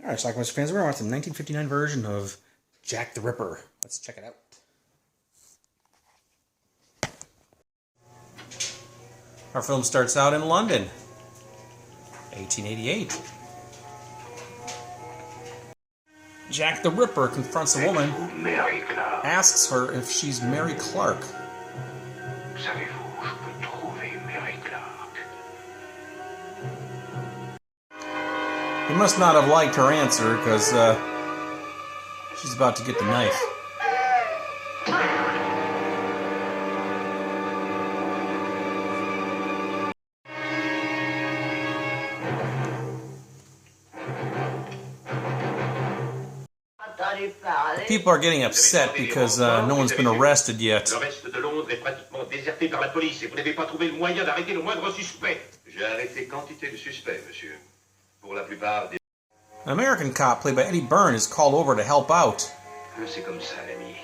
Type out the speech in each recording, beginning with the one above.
Alright, Schlockmeisters fans, we're watching the 1959 version of Jack the Ripper. Let's check it out. Our film starts out in London, 1888. Jack the Ripper confronts a woman, asks her if she's Mary Clark. He must not have liked her answer, because she's about to get the knife. People are getting upset because no one's been arrested yet. Le reste de Londres est pratiquement déserté par la police et vous n'avez pas trouvé le moyen d'arrêter le moindre suspect. J'ai arrêté quantité de suspects, monsieur. Pour la plupart des... An American cop played by Eddie Byrne is called over to help out. C'est comme ça, l'ami.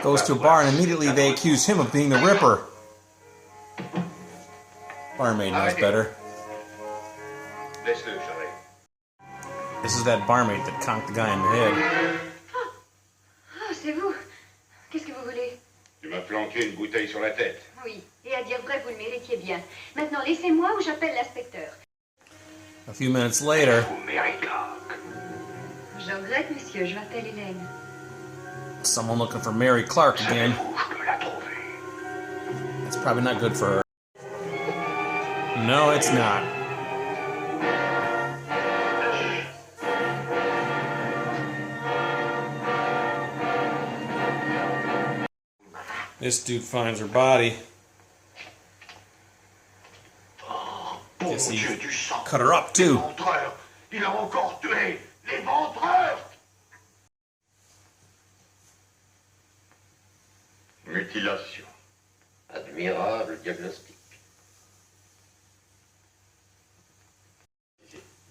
Goes to a bar and immediately they accuse him of being the Ripper. Barmaid knows better. Laisse-le, Charlie. This is that barmaid that conked the guy in the head. Ah, c'est vous. Qu'est-ce que vous voulez? Tu m'as planqué une bouteille sur la tête. Oui, et à dire vrai, vous le méritez bien. Maintenant, laissez-moi ou j'appelle l'inspecteur. A few minutes later, Je regrette, monsieur, je m'appelle Hélène. someone looking for Mary Clark again. It's probably not good for her. No, it's not. This dude finds her body. Guess he cut her up too. Il a encore tué les ventreurs. Mutilation. Admirable diagnostic.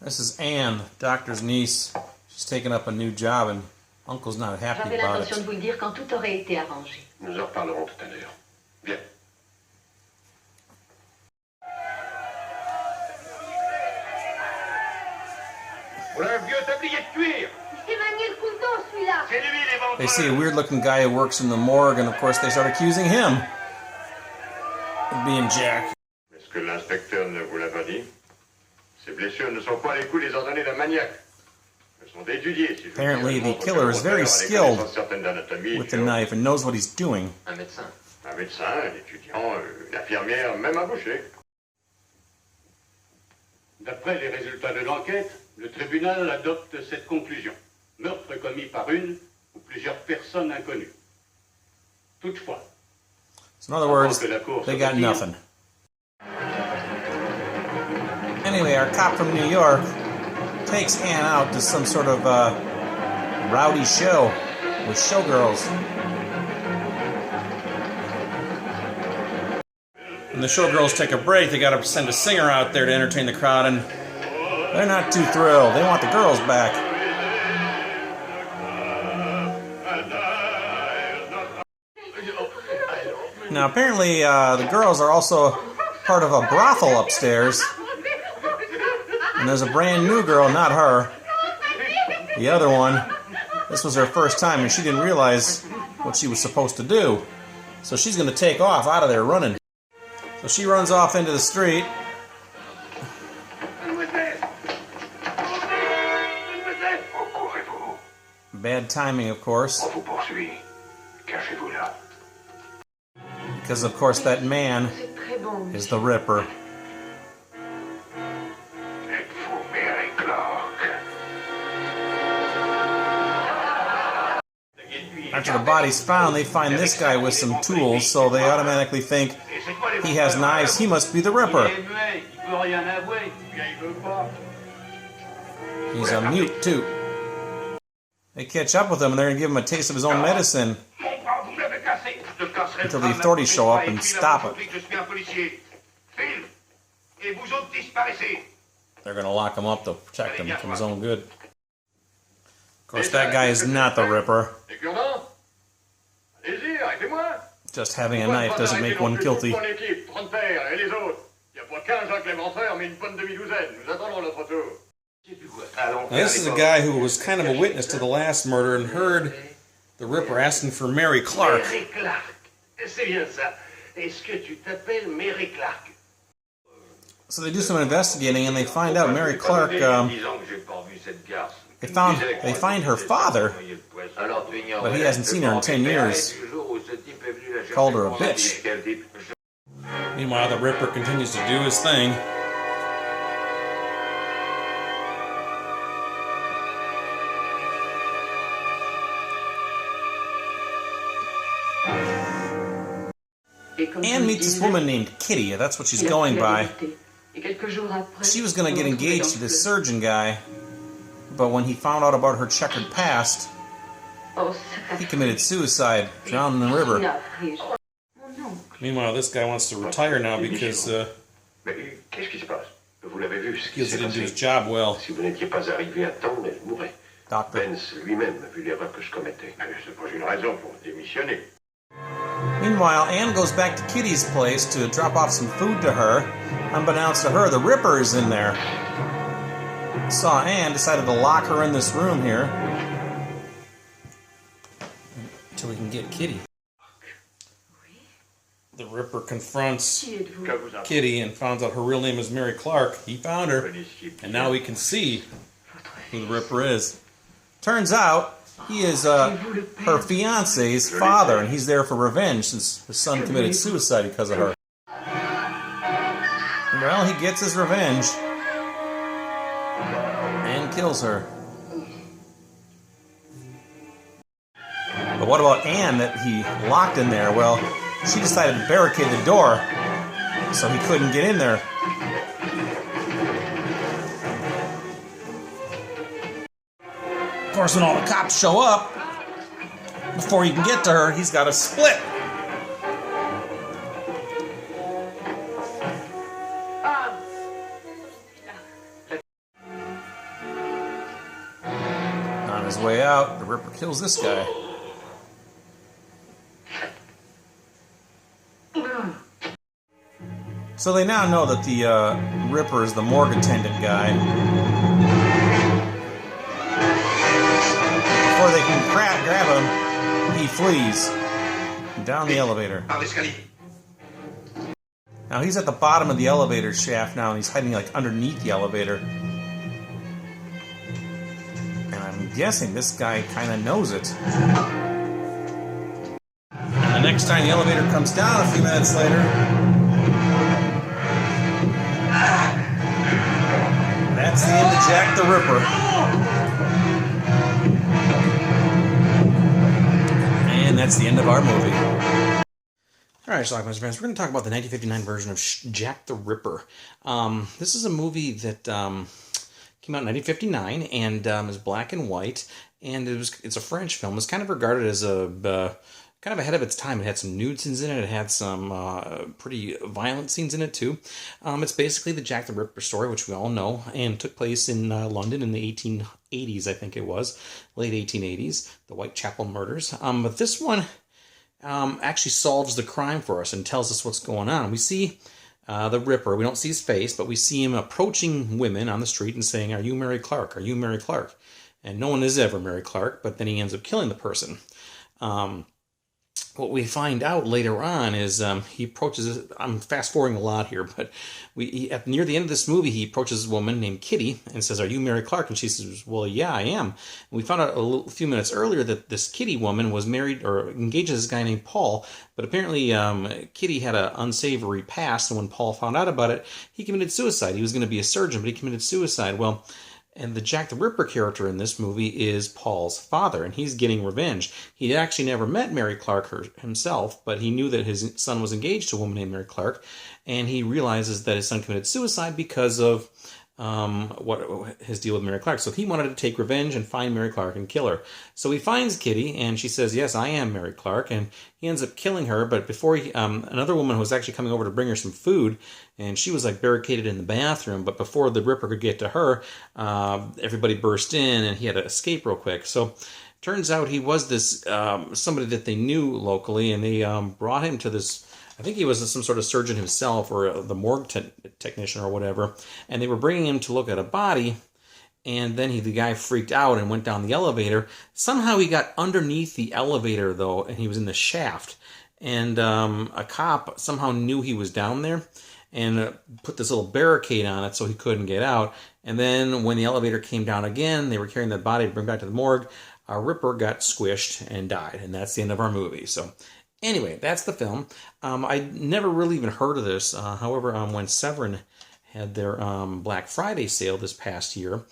This is Anne, doctor's niece. She's taking up a new job and Uncle's not happy J'avais about l'intention de it. vous le dire quand tout aurait été arrangé. Nous en reparlerons tout à l'heure. Bien. Voilà un vieux tablier de cuir. Il s'est manié le couteau, celui-là. C'est lui les ventreurs. They see a weird-looking guy who works in the morgue, and of course they start accusing him of being Jack. Est-ce que l'inspecteur ne vous l'a pas dit? Ces blessures ne sont pas les coups des ordonnées d'un maniaque. Elles sont étudiées, si je Apparently the killer is very skilled with the knife and knows what he's doing. Un médecin. Un médecin, un étudiant, une infirmière, même un boucher. D'après les résultats de l'enquête, le tribunal adopte cette conclusion. Meurtre commis par une ou plusieurs personnes inconnues. Toutefois, So in other words, they got nothing. Anyway, our cop from New York takes Anne out to some sort of rowdy show with showgirls. When the showgirls take a break, they gotta send a singer out there to entertain the crowd, and they're not too thrilled. They want the girls back. Now, apparently, the girls are also part of a brothel upstairs. And there's a brand new girl, not her. The other one, this was her first time, and she didn't realize what she was supposed to do. So she's going to take off out of there running. So she runs off into the street. Bad timing, of course. Because, of course, that man is the Ripper. After the body's found, they find this guy with some tools, so they automatically think he has knives, he must be the Ripper. He's a mute, too. They catch up with him, and they're going to give him a taste of his own medicine until the authorities show up and stop it. They're going to lock him up to protect him from his own good. Of course, that guy is not the Ripper. Just having a knife doesn't make one guilty. Now, this is a guy who was kind of a witness to the last murder and heard the Ripper asking for Mary Clark. Mary Clark. C'est bien ça. Est-ce que tu t'appelles Mary Clark? So they do some investigating and they find out Mary Clark, they find her father, but he hasn't seen her in 10 years. Called her a bitch. Meanwhile, the Ripper continues to do his thing. Anne meets this woman named Kitty. That's what she's going by. She was going to get engaged to this surgeon guy, but when he found out about her checkered past, he committed suicide, drowned in the river. Meanwhile, this guy wants to retire now because he feels he didn't do his job well. Doctor. Meanwhile, Anne goes back to Kitty's place to drop off some food to her. Unbeknownst to her, the Ripper is in there. Saw Anne, decided to lock her in this room here until we can get Kitty. The Ripper confronts Kitty and finds out her real name is Mary Clark. He found her, and now we can see who the Ripper is. Turns out, he is her fiancé's father, and he's there for revenge since his son committed suicide because of her. Well, he gets his revenge and kills her. But what about Anne that he locked in there? Well, she decided to barricade the door so he couldn't get in there. Of course, when all the cops show up, before he can get to her, he's got to split. On his way out, the Ripper kills this guy. So they now know that the Ripper is the morgue attendant guy. Before they can grab him, he flees down the elevator. Now he's at the bottom of the elevator shaft now, and he's hiding like underneath the elevator. And I'm guessing this guy kind of knows it. And the next time the elevator comes down a few minutes later, that's the end of Jack the Ripper. And that's the end of our movie. Alright, Schlockmeisters fans, we're going to talk about the 1959 version of Jack the Ripper. This is a movie that came out in 1959 and is black and white, and it's a French film. It's kind of regarded as a kind of ahead of its time. It had some nude scenes in it. It had some pretty violent scenes in it, too. It's basically the Jack the Ripper story, which we all know, and took place in London in the 1880s, I think it was. Late 1880s, the Whitechapel murders. But this one actually solves the crime for us and tells us what's going on. We see the Ripper. We don't see his face, but we see him approaching women on the street and saying, "Are you Mary Clark? Are you Mary Clark?" And no one is ever Mary Clark, but then he ends up killing the person. What we find out later on is he approaches, I'm fast-forwarding a lot here, but near the end of this movie, he approaches a woman named Kitty and says, "Are you Mary Clark?" And she says, "Well, yeah, I am." And we found out a few minutes earlier that this Kitty woman was married or engaged to this guy named Paul, but apparently Kitty had an unsavory past, and when Paul found out about it, he committed suicide. He was going to be a surgeon, but he committed suicide. Well, and the Jack the Ripper character in this movie is Paul's father, and he's getting revenge. He actually never met Mary Clark himself, but he knew that his son was engaged to a woman named Mary Clark, and he realizes that his son committed suicide because of his deal with Mary Clark. So he wanted to take revenge and find Mary Clark and kill her. So he finds Kitty, and she says, "Yes, I am Mary Clark," and he ends up killing her. But before another woman was actually coming over to bring her some food, and she was like barricaded in the bathroom. But before the Ripper could get to her, everybody burst in, and he had to escape real quick. So turns out he was this somebody that they knew locally, and they brought him to this. I think he was some sort of surgeon himself or the morgue technician or whatever, and they were bringing him to look at a body, and then the guy freaked out and went down the elevator. Somehow he got underneath the elevator, though, and he was in the shaft. And a cop somehow knew he was down there and put this little barricade on it so he couldn't get out. And then when the elevator came down again, they were carrying the body to bring back to the morgue. Ripper got squished and died, and that's the end of our movie. So anyway, that's the film. I never really even heard of this. However, when Severin had their Black Friday sale this past year,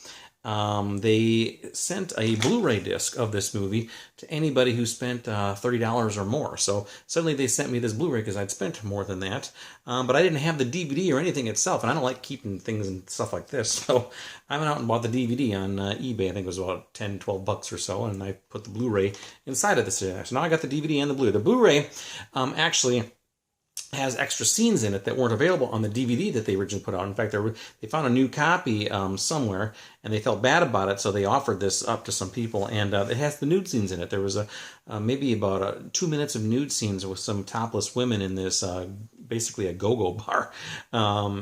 they sent a Blu-ray disc of this movie to anybody who spent $30 or more. So suddenly they sent me this Blu-ray because I'd spent more than that. But I didn't have the DVD or anything itself, and I don't like keeping things and stuff like this. So I went out and bought the DVD on eBay. I think it was about 10, 12 bucks or so, and I put the Blu-ray inside of this. So now I got the DVD and the Blu-ray. The Blu-ray actually has extra scenes in it that weren't available on the DVD that they originally put out. In fact, they found a new copy somewhere, and they felt bad about it, so they offered this up to some people, and it has the nude scenes in it. There was maybe about 2 minutes of nude scenes with some topless women in this, basically a go-go bar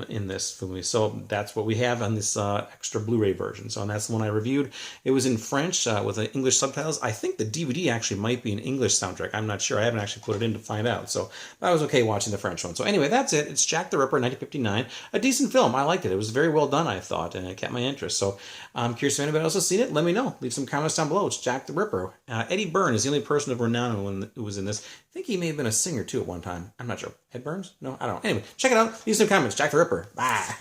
in this movie. So that's what we have on this extra Blu-ray version. So and that's the one I reviewed. It was in French with English subtitles. I think the DVD actually might be an English soundtrack. I'm not sure. I haven't actually put it in to find out. So I was okay watching the French one. So anyway, that's it. It's Jack the Ripper, 1959. A decent film. I liked it. It was very well done, I thought, and it kept my interest. So I'm curious if anybody else has seen it. Let me know. Leave some comments down below. It's Jack the Ripper. Eddie Byrne is the only person of renown who was in this. I think he may have been a singer, too, at one time. I'm not sure. Ed Burns? No, I don't know. Anyway, check it out. Leave some comments. Jack the Ripper. Bye.